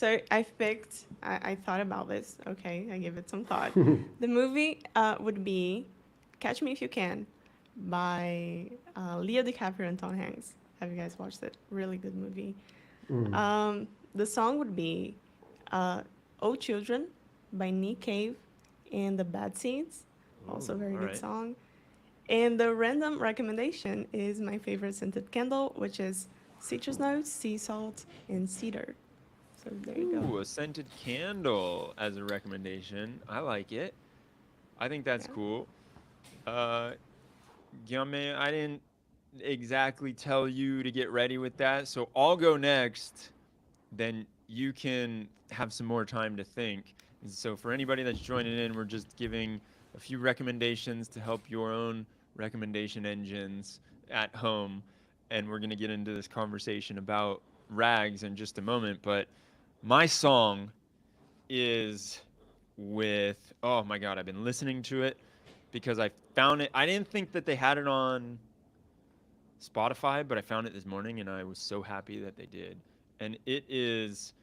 So I thought about this. Okay, I give it some thought. The movie would be Catch Me If You Can by Leo DiCaprio and Tom Hanks. Have you guys watched it? Really good movie. The song would be uh, Oh Children by Nick Cave and the Bad Seeds. Also a Ooh, very all good right. song. And the random recommendation is my favorite scented candle, which is citrus notes, sea salt, and cedar. So there you go. Ooh, a scented candle as a recommendation. I like it. I think that's Yeah. cool. Uh, Guillaume, I didn't exactly tell you to get ready with that, so I'll go next. Then you can have some more time to think. And so, for anybody that's joining in, we're just giving a few recommendations to help your own recommendation engines at home. And we're going to get into this conversation about rags in just a moment. But my song is with, oh my God, I've been listening to it because I found it. I didn't think that they had it on Spotify, but I found it this morning and I was so happy that they did. And it is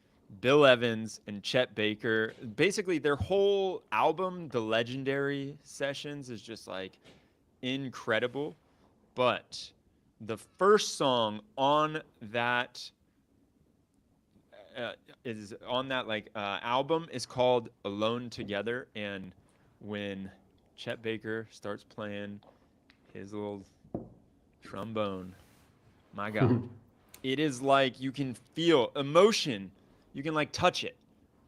Bill Evans and Chet Baker. Basically, their whole album, The Legendary Sessions, is just like incredible. But the first song on that uh, is on that album is called Alone Together. And when Chet Baker starts playing his little trombone, my God, it is like you can feel emotion. You can like touch it.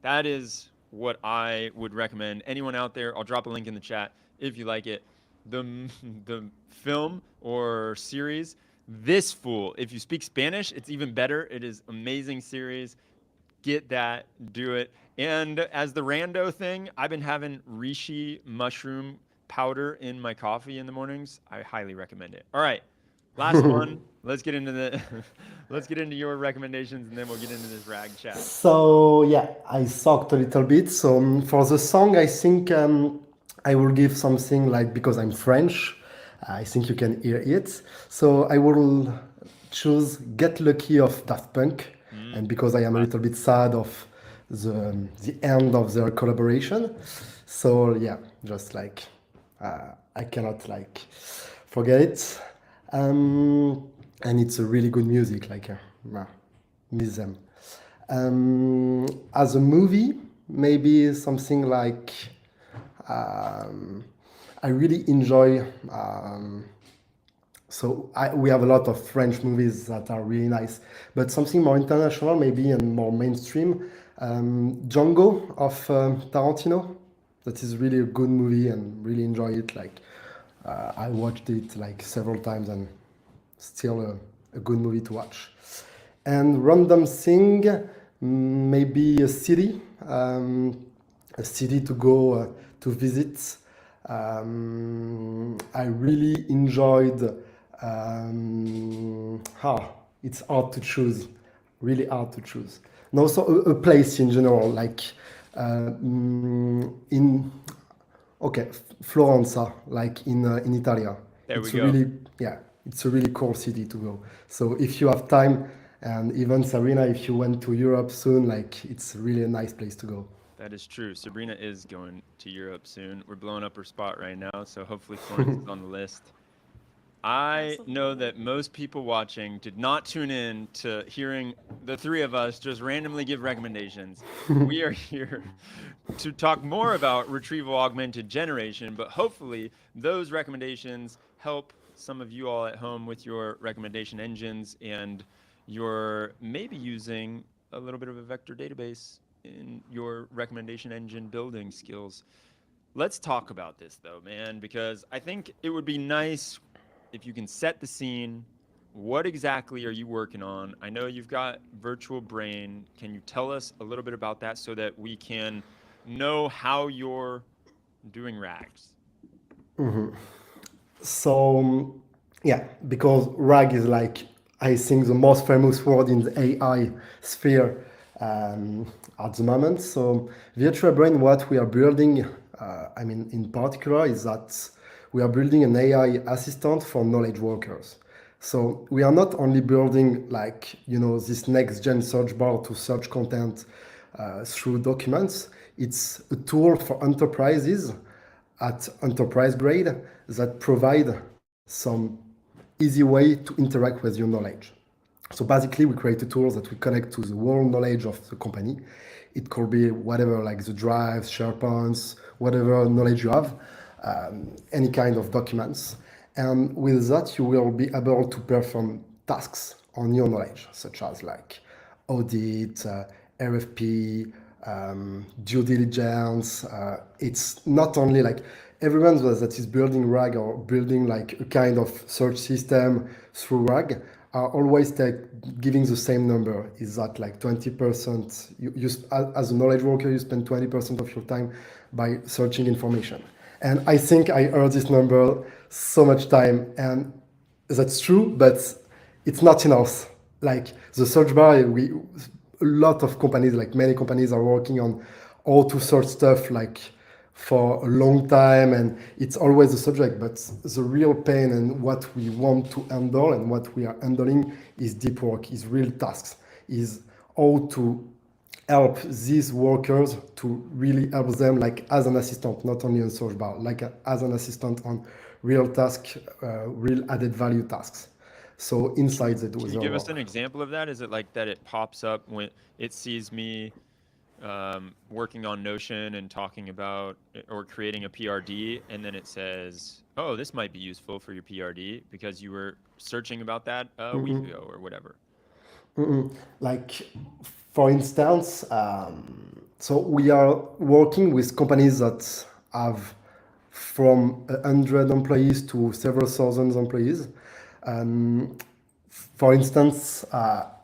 That is what I would recommend. Anyone out there, I'll drop a link in the chat if you like it. The the film or series, This Fool. If you speak Spanish, it's even better. It is amazing series. Get that, do it. And as the rando thing, I've been having reishi mushroom powder in my coffee in the mornings. I highly recommend it. All right, last one. Let's get into the let's get into your recommendations and then we'll get into this rag chat. So yeah, I sucked a little bit. So for the song, I think I will give something like, because I'm French, I think you can hear it. So I will choose "Get Lucky" of Daft Punk, and because I am a little Classic. bit sad of the end of their collaboration. So yeah, just like I cannot like forget it. And it's a really good music. Like miss them. As a movie, maybe something like um, I really enjoy. We have a lot of French movies that are really nice, but something more international, maybe, and more mainstream. Django of Tarantino, that is really a good movie and really enjoy it. Like I watched it like several times and still a good movie to watch. And random thing, maybe a city to go to visit. I really enjoyed. It's hard to choose, really hard to choose. And also a place in general, like in okay, Florence, like in Italia. There we It's a go. really, yeah, it's a really cool city to go. So if you have time, and even Sarina, if you went to Europe soon, like it's really a nice place to go. That is true. Sabrina is going to Europe soon. We're blowing up her spot right now, so hopefully Florence is on the list. I know Absolutely. that most people watching did not tune in to hearing the three of us just randomly give recommendations. We are here to talk more about retrieval augmented generation, but hopefully those recommendations help some of you all at home with your recommendation engines and you're maybe using a little bit of a vector database in your recommendation engine building skills. Let's talk about this though, man, because I think it would be nice if you can set the scene. What exactly are you working on? I know you've got virtual brain. Can you tell us a little bit about that so that we can know how you're doing rags? So yeah, because RAG is like, I think, the most famous word in the AI sphere at the moment. So VirtualBrain, what we are building, I mean, in particular, is that we are building an AI assistant for knowledge workers. So we are not only building like this next gen search bar to search content through documents. It's a tool for enterprises at enterprise grade that provide some easy way to interact with your knowledge. So basically, we create a tool that we connect to the world knowledge of the company. It could be whatever, like the drives, SharePoints, whatever knowledge you have, any kind of documents. And with that, you will be able to perform tasks on your knowledge, such as like audit, RFP, due diligence. It's not only like everyone that is building RAG or building like a kind of search system through RAG are always giving the same number. Is that like 20%? As a knowledge worker, you spend 20% of your time by searching information. And I think I heard this number so much time, and that's true, but it's not enough. Like the search bar, a lot of companies, like many companies, are working on how to search stuff like for a long time, and it's always a subject, but the real pain and what we want to handle and what we are handling is deep work, is real tasks, is how to help these workers to really help them like as an assistant, not only on search bar, like as an assistant on real task, real added value tasks. So inside the Can you give us an example of that? Is it like that it pops up when it sees me working on Notion and talking about or creating a PRD, and then it says, oh, this might be useful for your PRD because you were searching about that a week ago or whatever? Like, for instance, so we are working with companies that have from 100 employees to several thousand employees. For instance,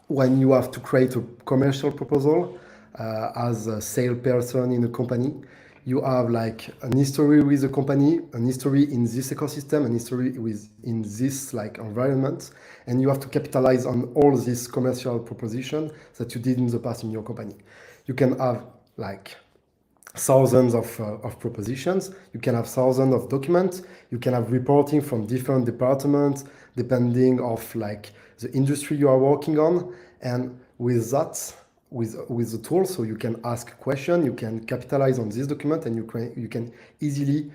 when you have to create a commercial proposal as a salesperson in a company, you have like an history with the company, an history in this ecosystem, an history in this like environment, and you have to capitalize on all this commercial proposition that you did in the past in your company. You can have like thousands of propositions, you can have thousands of documents, you can have reporting from different departments depending of like the industry you are working on. And with that, with the tool, so you can ask a question, you can capitalize on this document, and you can easily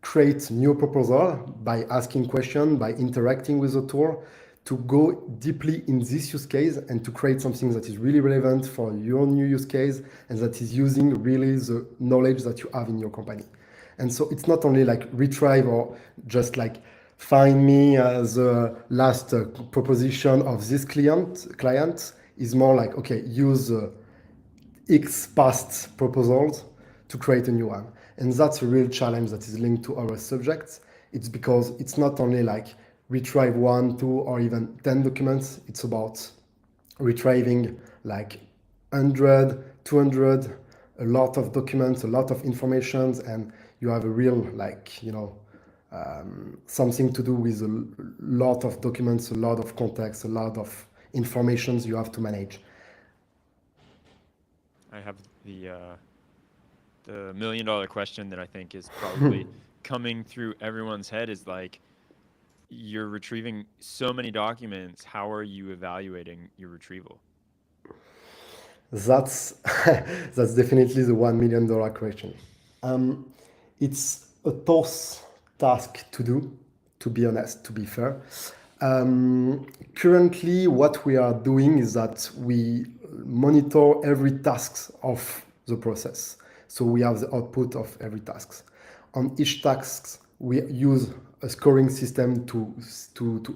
create new proposal by asking question, by interacting with the tool, to go deeply in this use case and to create something that is really relevant for your new use case and that is using really the knowledge that you have in your company. And so it's not only like retrieve or just like find me the last proposition of this client is more like, okay, use X past proposals to create a new one. And that's a real challenge that is linked to our subjects. It's because it's not only like retrieve 1, 2, or even 10 documents. It's about retrieving like 100, 200, a lot of documents, a lot of information, and you have a real like, something to do with a lot of documents, a lot of context, a lot of informations you have to manage. I have the $1 million question that I think is probably coming through everyone's head is like, you're retrieving so many documents. How are you evaluating your retrieval? That's that's definitely the $1 million question. It's a tough task to do, to be honest, to be fair. Currently, what we are doing is that we monitor every task of the process. So we have the output of every task. On each task, we use a scoring system to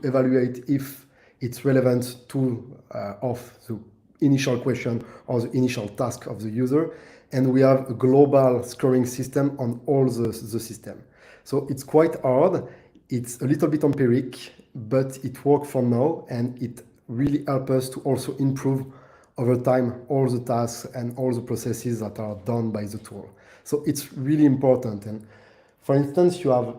evaluate if it's relevant to of the initial question or the initial task of the user. And we have a global scoring system on all the system. So it's quite hard. It's a little bit empiric, but it works for now, and it really helps us to also improve over time all the tasks and all the processes that are done by the tool. So it's really important. And for instance, you have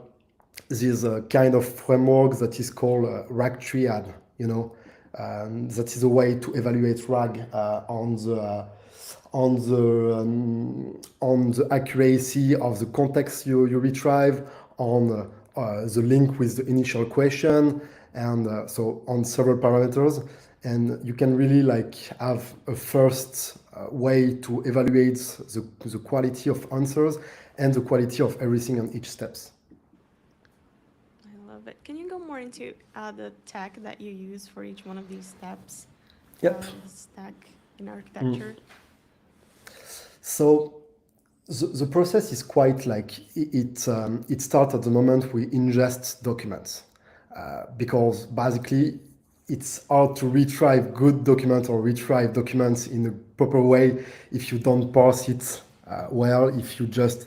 this kind of framework that is called RAG triad, that is a way to evaluate RAG on the accuracy of the context you retrieve, on the link with the initial question, and so on several parameters. And you can really like have a first way to evaluate the quality of answers and the quality of everything on each steps. I love it. Can you go more into the tech that you use for each one of these steps? Yep. The stack in architecture. So the process is quite like it starts at the moment we ingest documents, because basically it's hard to retrieve good documents or retrieve documents in a proper way if you don't parse it well. If you just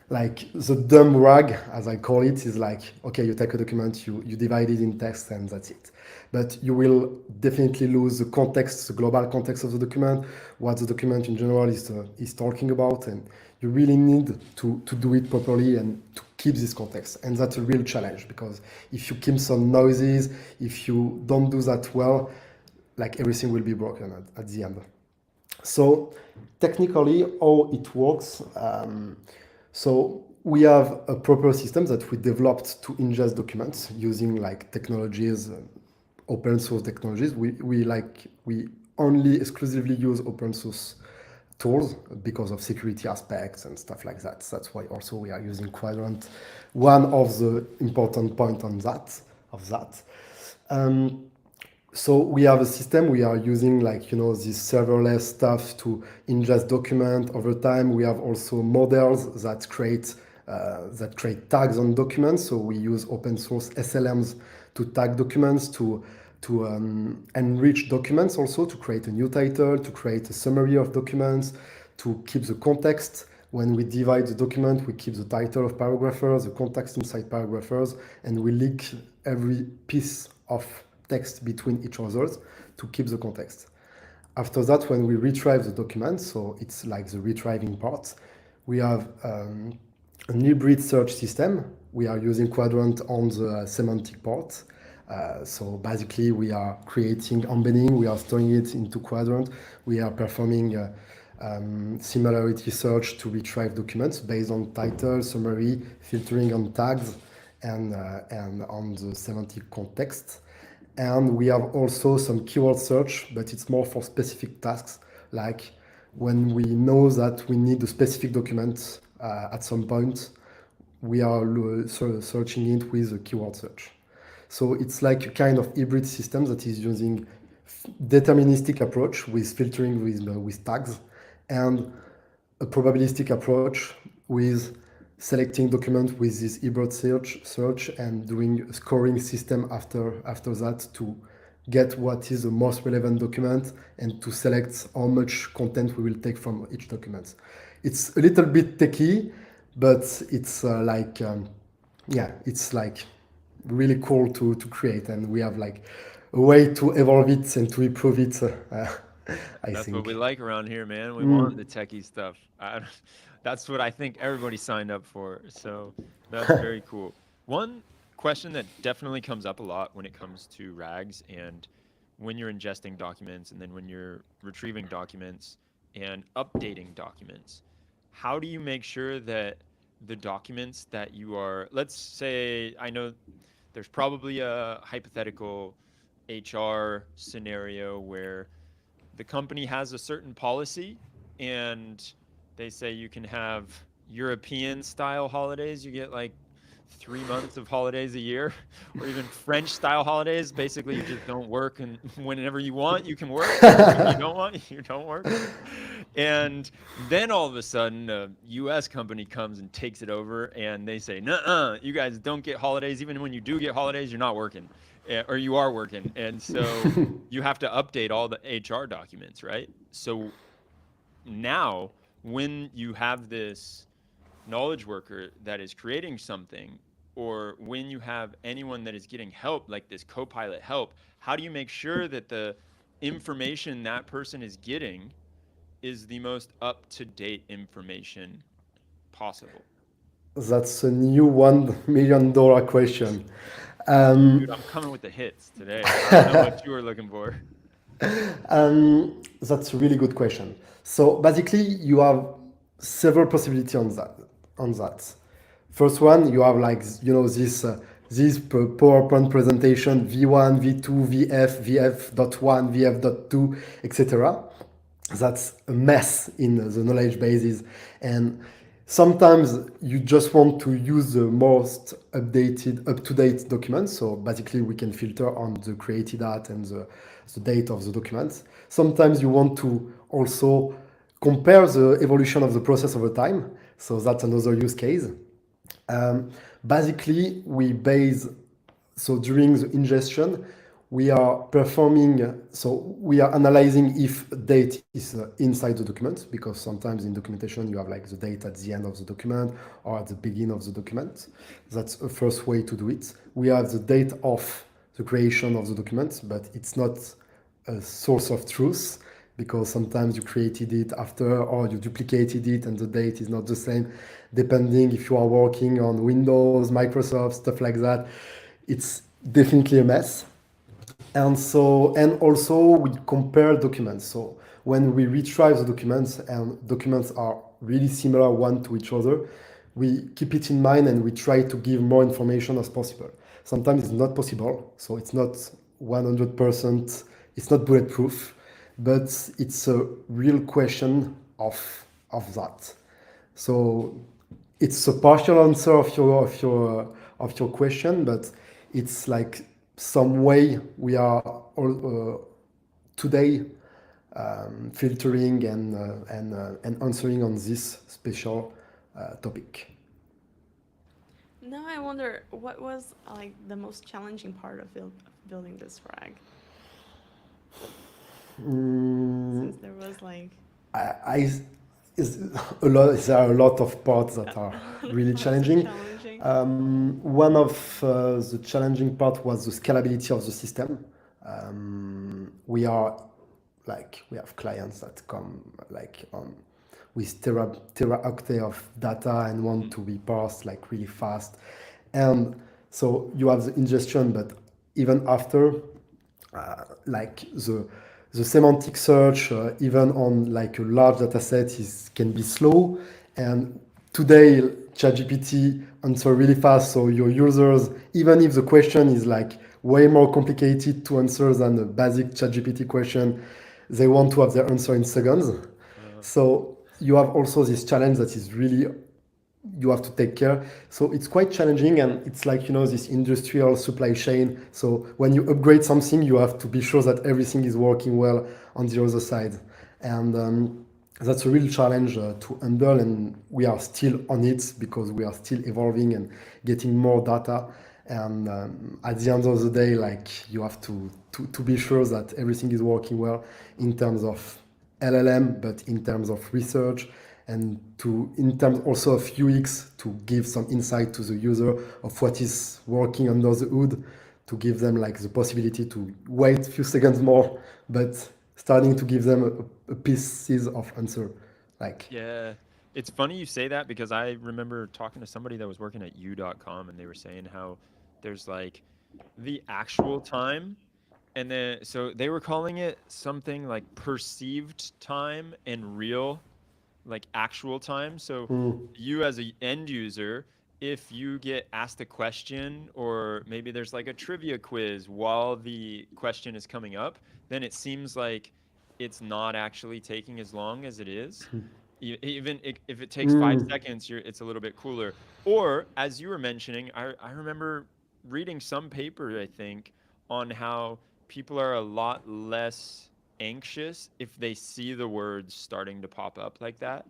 like the dumb RAG, as I call it, is like, okay, you take a document, you divide it in text, and that's it. But you will definitely lose the context, the global context of the document, what the document in general is talking about, and you really need to do it properly and to keep this context. And that's a real challenge, because if you keep some noises, if you don't do that well, like everything will be broken at the end. So technically, how it works, so we have a proper system that we developed to ingest documents using like technologies, open source technologies. We only exclusively use open source tools because of security aspects and stuff like that. That's why also we are using Qdrant. One of the important point on that of that. So we have a system, we are using like, this serverless stuff to ingest document over time. We have also models that create tags on documents. So we use open source SLMs to tag documents, to enrich documents also, to create a new title, to create a summary of documents, to keep the context. When we divide the document, we keep the title of paragraphers, the context inside paragraphers, and we link every piece of text between each others to keep the context. After that, when we retrieve the document, so it's like the retrieving part, we have an hybrid search system. We are using Qdrant on the semantic part. So basically, we are creating embedding, we are storing it into Qdrant, we are performing similarity search to retrieve documents based on title, summary, filtering on tags, and on the semantic context. And we have also some keyword search, but it's more for specific tasks, like when we know that we need a specific document at some point, we are searching it with a keyword search. So it's like a kind of hybrid system that is using deterministic approach with filtering with tags, and a probabilistic approach with selecting document with this hybrid search and doing a scoring system after that to get what is the most relevant document and to select how much content we will take from each document. It's a little bit techy, but it's it's like really cool to create, and we have like a way to evolve it and to improve it. That's what we like around here, man. We want the techie stuff. That's what I think everybody signed up for. So that's very cool. One question that definitely comes up a lot when it comes to RAGs and when you're ingesting documents and then when you're retrieving documents and updating documents, how do you make sure that the documents that you are, let's say, I know there's probably a hypothetical HR scenario where the company has a certain policy and they say you can have European style holidays. You get like 3 months of holidays a year, or even French style holidays. Basically, you just don't work, and whenever you want, you can work. When you don't want, you don't work. And then all of a sudden, a U.S. company comes and takes it over, and they say, "Nuh-uh, you guys don't get holidays. Even when you do get holidays, you're not working, or you are working." And so you have to update all the HR documents, right? So now, when you have this knowledge worker that is creating something, or when you have anyone that is getting help, like this co-pilot help, how do you make sure that the information that person is getting is the most up-to-date information possible? That's a new $1 million question. Dude, I'm coming with the hits today. I don't know what you were looking for. That's a really good question. So basically, you have several possibilities on that. First one, you have like this PowerPoint presentation V1, V2, VF, VF.1, VF.2, etc. that's a mess in the knowledge bases. And sometimes you just want to use the most updated, up-to-date documents. So basically we can filter on the created art and the date of the documents. Sometimes you want to also compare the evolution of the process over time. So that's another use case. Basically, we base, so during the ingestion, we are performing, so we are analyzing if date is inside the document, because sometimes in documentation you have like the date at the end of the document or at the beginning of the document. That's a first way to do it. We have the date of the creation of the document, but it's not a source of truth, because sometimes you created it after or you duplicated it and the date is not the same, depending if you are working on Windows, Microsoft, stuff like that. It's definitely a mess. And also we compare documents. So when we retrieve the documents and documents are really similar one to each other, we keep it in mind and we try to give more information as possible. Sometimes it's not possible, so it's not 100%, it's not bulletproof, but it's a real question of that. So it's a partial answer of your question, but it's like some way we are all, today filtering and answering on this special topic. Now I wonder what was like the most challenging part of building this frag, Mm, since there was like I is a lot. There are a lot of parts that are really parts are challenging. challenging. One of the challenging part was the scalability of the system. We have clients that come like on with teraoctet of data and want to be parsed like really fast, and so you have the ingestion, but even after, like the semantic search, even on like a large data set, can be slow. And today, ChatGPT answer really fast. So your users, even if the question is like way more complicated to answer than a basic ChatGPT question, they want to have their answer in seconds. Uh, So you have also this challenge that is really you have to take care. So it's quite challenging, and it's like this industrial supply chain. So when you upgrade something, you have to be sure that everything is working well on the other side, and that's a real challenge to handle. And we are still on it because we are still evolving and getting more data. And at the end of the day, like you have to be sure that everything is working well in terms of LLM, but in terms of research, and in terms also of UX, to give some insight to the user of what is working under the hood, to give them like the possibility to wait a few seconds more, but starting to give them a pieces of answer. Like, yeah. It's funny you say that because I remember talking to somebody that was working at u.com and they were saying how there's like the actual time. And then, so they were calling it something like perceived time and real, like actual time. So mm, you as a end user, if you get asked a question or maybe there's like a trivia quiz while the question is coming up, then it seems like it's not actually taking as long as it is. Even if it takes five mm, seconds, it's a little bit cooler. Or as you were mentioning, I remember reading some paper, I think, on how people are a lot less anxious if they see the words starting to pop up like that.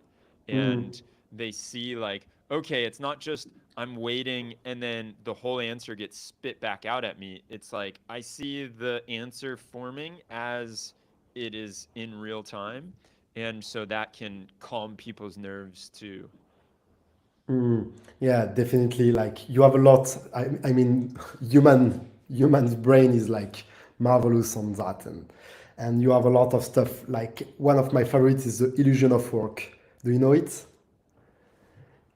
mm, And they see, like, okay, it's not just I'm waiting and then the whole answer gets spit back out at me. It's like I see the answer forming as it is in real time. And so that can calm people's nerves too. mm. Yeah, definitely. Like you have a lot. I mean, human's brain is like marvelous on that, and you have a lot of stuff. Like one of my favorites is the illusion of work. Do you know it?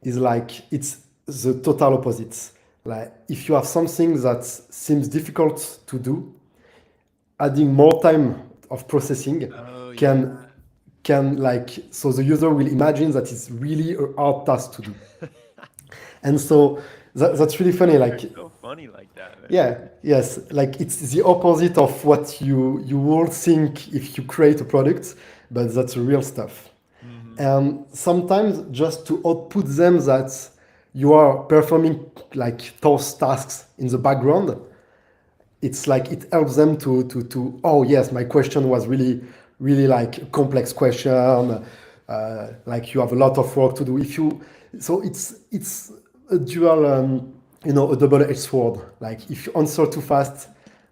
Is like it's the total opposite. Like if you have something that seems difficult to do, adding more time of processing Oh, can yeah. can like so the user will imagine that it's really a hard task to do. And so that's really funny. They're Like, so funny like that, man. yeah, yes, like it's the opposite of what you will think if you create a product. but that's real stuff. Mm-hmm. And sometimes just to output them that you are performing like those tasks in the background, it's like it helps them to oh yes, my question was really like a complex question, like you have a lot of work to do. If you so it's a dual a double-edged sword. Like if you answer too fast,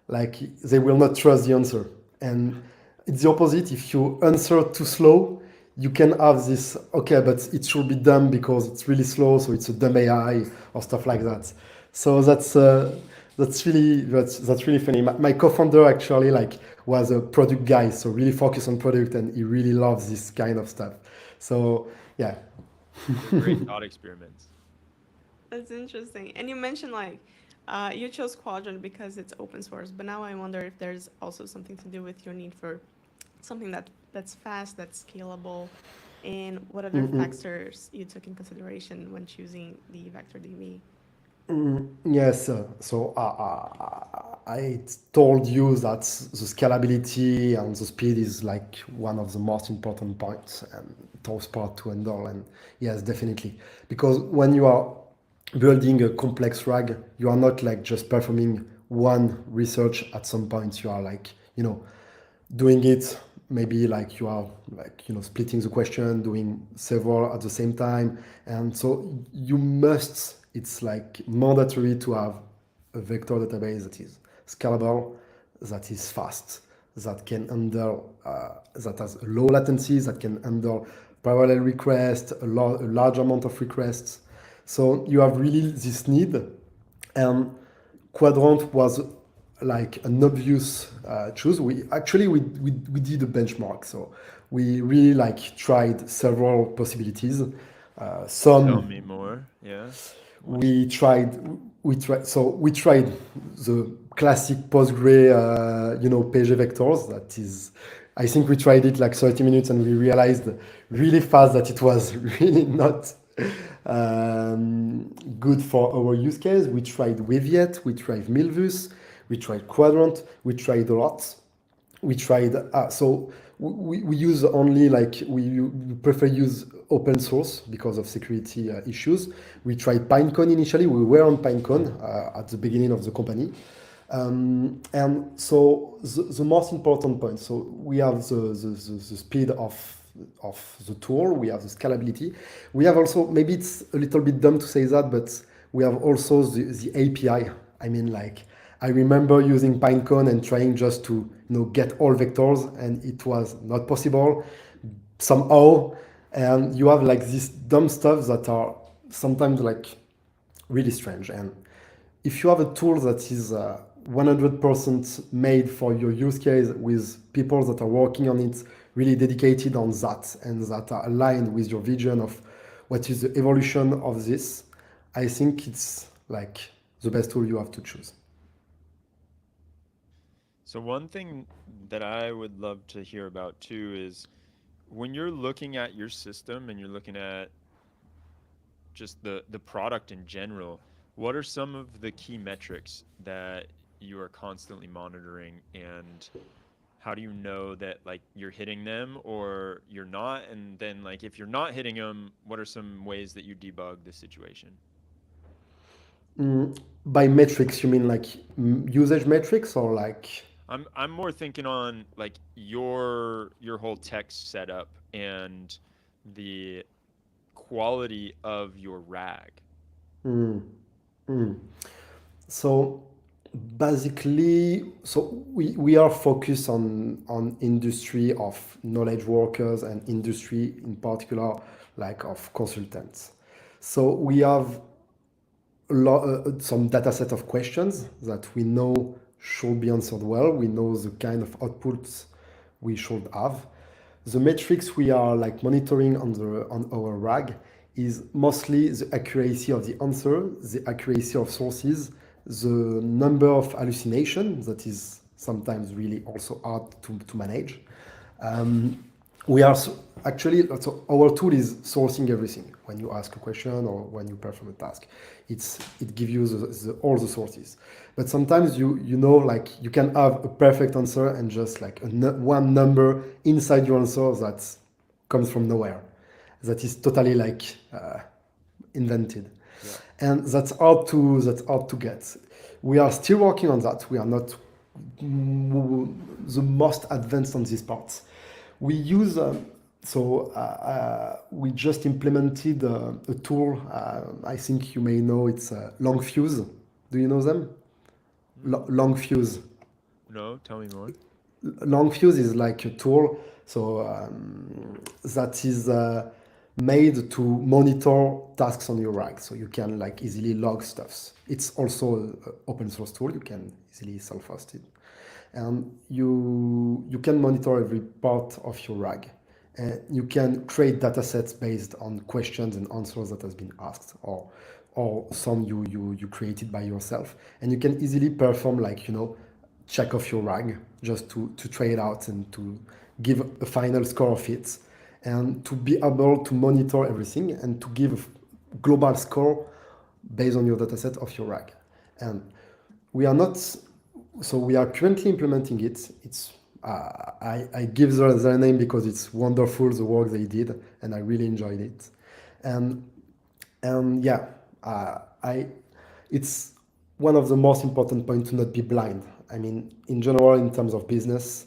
like they will not trust the answer, and it's the opposite. If you answer too slow, you can have this okay, but it should be dumb because it's really slow, so it's a dumb AI or stuff like that. So that's really funny. My co-founder actually like was a product guy, so really focused on product, and he really loves this kind of stuff. So yeah. They're great thought experiments. That's interesting. And you mentioned like you chose Quadrant because it's open source, but now I wonder if there's also something to do with your need for something that's fast, that's scalable, and what other factors you took in consideration when choosing the vector DB. Yes, I told you that the scalability and the speed is like one of the most important points and tough part to handle. And yes, definitely, because when you are building a complex RAG, you are not like just performing one research at some point. You are like doing it maybe like you are like splitting the question, doing several at the same time, and so you must, it's like mandatory to have a vector database that is scalable, that is fast, that can handle that has a low latency, that can handle parallel requests, a large amount of requests. So you have really this need, and Qdrant was like an obvious choice. We did a benchmark, so we really like tried several possibilities. Tell Some me more. Yeah. What? we tried the classic Postgre page vectors. That is, I think we tried it like 30 minutes and we realized really fast that it was really not good for our use case. We tried Weviet, we tried Milvus, we tried Quadrant, we tried a lot. We tried so we use only like we prefer use open source because of security issues. We tried Pinecone initially. We were on Pinecone at the beginning of the company. And so the most important point, so we have the speed of the tool, we have the scalability. We have also, maybe it's a little bit dumb to say that, but we have also the API. I mean, like, I remember using Pinecone and trying just to get all vectors, and it was not possible somehow. And you have like this dumb stuff that are sometimes like really strange. And if you have a tool that is 100% made for your use case with people that are working on it, really dedicated on that, and that are aligned with your vision of what is the evolution of this, I think it's like the best tool you have to choose. So one thing that I would love to hear about too is when you're looking at your system and you're looking at just the product in general, what are some of the key metrics that you are constantly monitoring, and how do you know that like you're hitting them or you're not? And then like if you're not hitting them, what are some ways that you debug the situation? By metrics, you mean like usage metrics or like? I'm more thinking on like your whole text setup and the quality of your RAG. Mm, mm. So basically, so we are focused on industry of knowledge workers and industry in particular, like of consultants. So we have some data set of questions that we know should be answered well. We know the kind of outputs we should have. The metrics we are like monitoring on our RAG is mostly the accuracy of the answer, the accuracy of sources, the number of hallucination that is sometimes really also hard to manage. We are actually, so our tool is sourcing everything. When you ask a question or when you perform a task, it gives you all the sources. But sometimes you know, like, you can have a perfect answer and just like one number inside your answer that comes from nowhere, that is totally like invented, Yeah. and that's hard to get. We are still working on that. We are not the most advanced on this part. We use we just implemented a tool. I think you may know, it's Long Fuse. Do you know them? Long Fuse. No, tell me more. Long Fuse is like a tool, that is made to monitor tasks on your RAG, so you can like easily log stuffs. It's also an open source tool. You can easily self-host it, and you can monitor every part of your RAG. You can create data sets based on questions and answers that has been asked, or some you created by yourself, and you can easily perform, like, check off your RAG just to try it out and to give a final score of it, and to be able to monitor everything and to give a global score based on your dataset of your RAG. And we are not, so we are currently implementing it. It's I give the name because it's wonderful, the work they did, and I really enjoyed it. And yeah, I it's one of the most important points to not be blind. I mean, in general, in terms of business,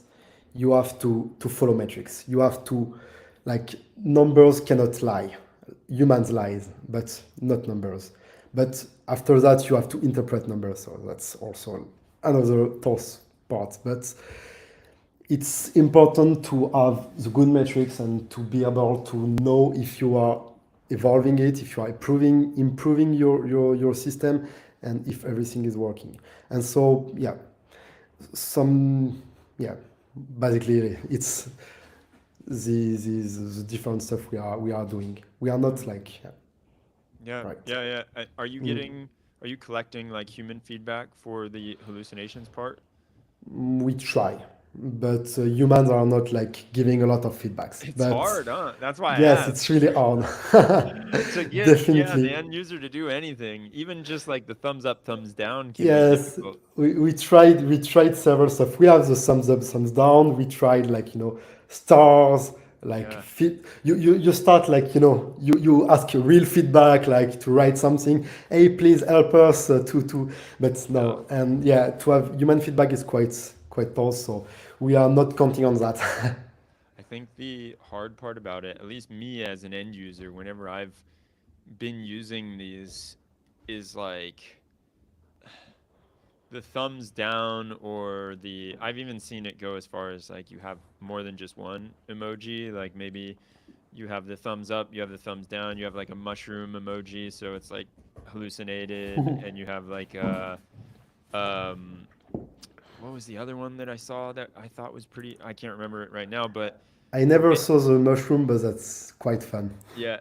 you have to follow metrics. You have to, like, numbers cannot lie. Humans lies, but not numbers. But after that, you have to interpret numbers. So that's also another tough part. But it's important to have the good metrics and to be able to know if you are evolving it, if you are improving your system, and if everything is working. And so, yeah, yeah, basically it's the different stuff we are doing. We are not like, yeah, Yeah, right. yeah, yeah. Are you Mm. are you collecting like human feedback for the hallucinations part? We try, but humans are not like giving a lot of feedbacks. It's But hard, huh? That's why I yes, asked. it's really hard. To get, yeah, the Definitely. end user to do anything, even just like the thumbs up, thumbs down can be Yes, difficult. we tried several stuff. We have the thumbs up, thumbs down. We tried, like, stars, like Yeah, you start, like, you ask real feedback, like, to write something. Hey, please help us to but yeah. no. And yeah, to have human feedback is quite tough. So we are not counting on that. I think the hard part about it, at least me as an end user, whenever I've been using these, is like the thumbs down or the I've even seen it go as far as like you have more than just one emoji, like maybe you have the thumbs up, you have the thumbs down, you have like a mushroom emoji, so it's like hallucinated, and you have like um what was the other one that I saw that I thought was pretty, I can't remember it right now, but I never ba- saw the mushroom, but that's quite fun. yeah.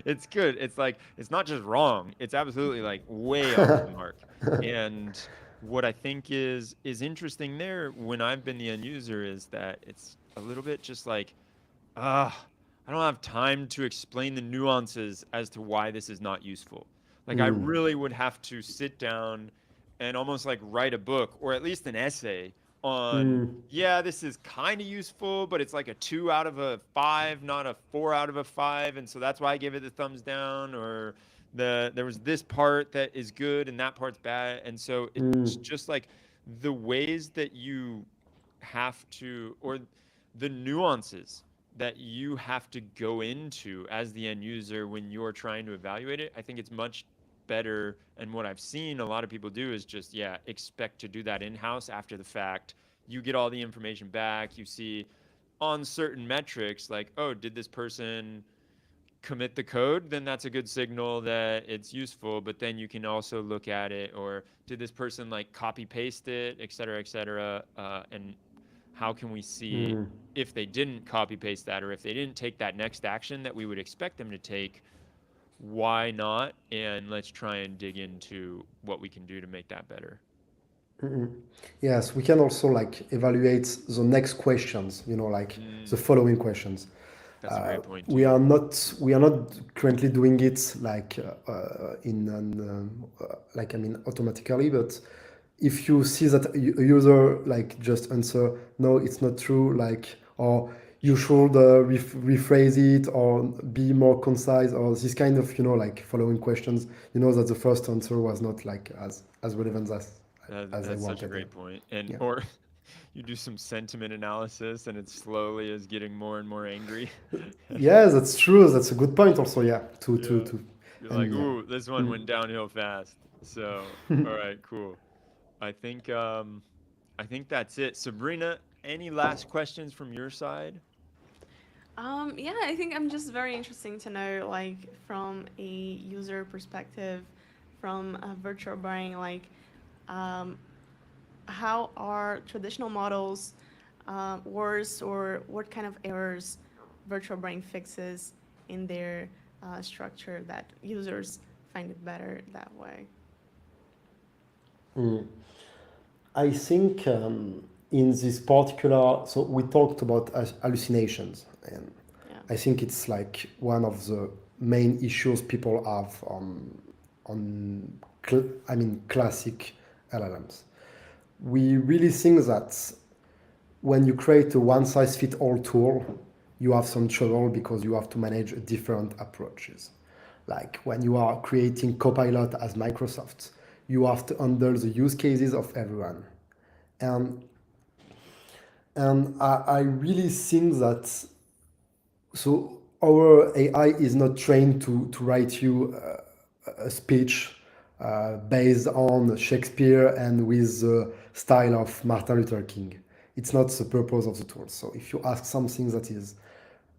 It's good. It's like it's not just wrong. It's absolutely like way off the mark. And what I think is interesting there when I've been the end user is that it's a little bit just like, ah, I don't have time to explain the nuances as to why this is not useful. Like I Mm. really would have to sit down and almost like write a book or at least an essay on, Mm. yeah, this is kind of useful, but it's like a 2 out of a 5, not a 4 out of a 5, and so that's why I give it the thumbs down. Or there was this part that is good and that part's bad, and so it's Mm. just like the ways that you have to, or the nuances that you have to go into as the end user when you're trying to evaluate it. I think it's much better. And what I've seen a lot of people do is just, yeah, expect to do that in house after the fact. You get all the information back. You see on certain metrics, like, oh, did this person commit the code? Then that's a good signal that it's useful. But then you can also look at it, or did this person like copy paste it, et cetera, et cetera. And how can we see Mm. if they didn't copy paste that, or if they didn't take that next action that we would expect them to take, why not? And let's try and dig into what we can do to make that better. Mm-mm. Yes, we can also like evaluate the next questions, like the Mm, following questions. That's a great point We too. are not currently doing it like like I mean automatically, but if you see that a user like just answer no, it's not true, like, or you should rephrase it or be more concise, or this kind of, you know, like following questions, you know that the first answer was not like as relevant as I That's such a wanted. great point. And Yeah. or you do some sentiment analysis and it slowly is getting more and more angry. Yeah, that's true. That's a good point also. Yeah. Yeah. To You're like, and yeah. ooh, this one Mm. went downhill fast. So, all right, cool. I think I think that's it. Sabrina, any last questions from your side? Yeah, I think I'm just very interesting to know, like, from a user perspective, from a virtual brain, like, um, how are traditional models worse, or what kind of errors virtual brain fixes in their structure that users find it better that way? Mm. I think in this particular, so we talked about hallucinations, and Yeah. I think it's like one of the main issues people have on I mean classic LLMs. We really think that when you create a one size fit all tool, you have some trouble because you have to manage different approaches. Like when you are creating Copilot as Microsoft, you have to handle the use cases of everyone. And I really think that so our AI is not trained to write you a speech based on Shakespeare and with the style of Martin Luther King. It's not the purpose of the tool. So if you ask something that is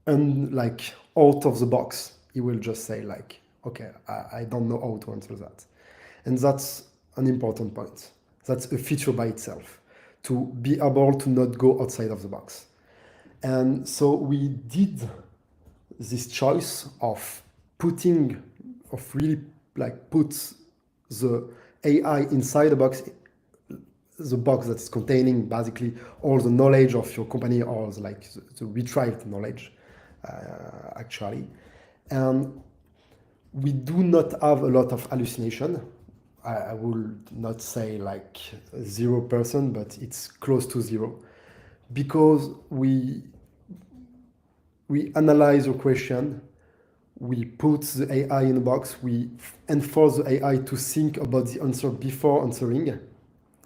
like out of the box, he will just say like, okay, I don't know how to answer that. And that's an important point. That's a feature by itself, to be able to not go outside of the box. And so we did this choice of putting, of really like put the AI inside the box that is containing basically all the knowledge of your company, or the retrieved knowledge, actually. And we do not have a lot of hallucination. I will not say like 0%, but it's close to zero, because we analyze your question, we put the AI in a box, we enforce the AI to think about the answer before answering,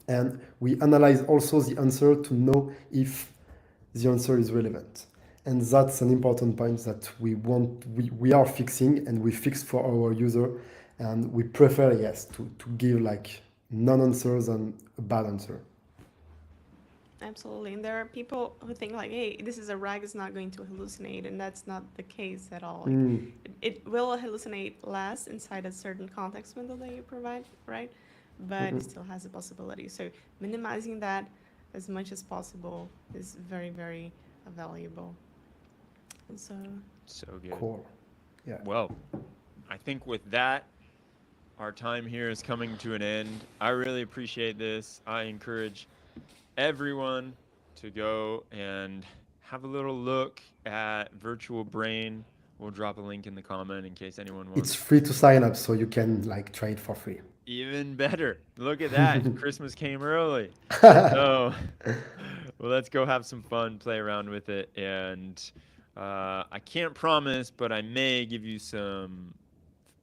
and we analyze also the answer to know if the answer is relevant. And that's an important point that we are fixing, and we fix for our user, and we prefer, yes, to give like non-answers and a bad answer. Absolutely. And there are people who think like, hey, this is a rag, it's not going to hallucinate, and that's not the case at all. Like, Mm. it will hallucinate less inside a certain context window that you provide, right? But it still has a possibility. So minimizing that as much as possible is very, very valuable. And so So good. Cool. Yeah. Well, I think with that, our time here is coming to an end. I really appreciate this. I encourage everyone to go and have a little look at Virtual Brain. We'll drop a link in the comment in case anyone It's wants. free to sign up, so you can like try it for free. Even better. Look at that. Christmas came early. So, well, let's go have some fun, play around with it. And I can't promise, but I may give you some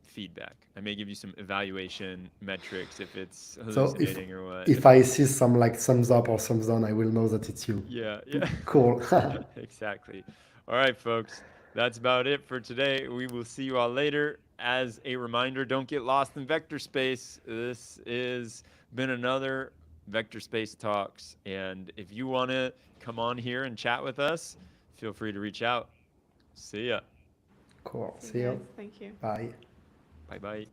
feedback. I may give you some evaluation metrics if it's So hallucinating or what. if I see some like thumbs up or thumbs down, I will know that it's you. Yeah, yeah. Cool. Exactly. All right, folks. That's about it for today. We will see you all later. As a reminder, don't get lost in vector space. This is been another Vector Space Talks. And if you want to come on here and chat with us, feel free to reach out. See ya. Cool. see See you you. guys. Thank you. Bye. Bye bye.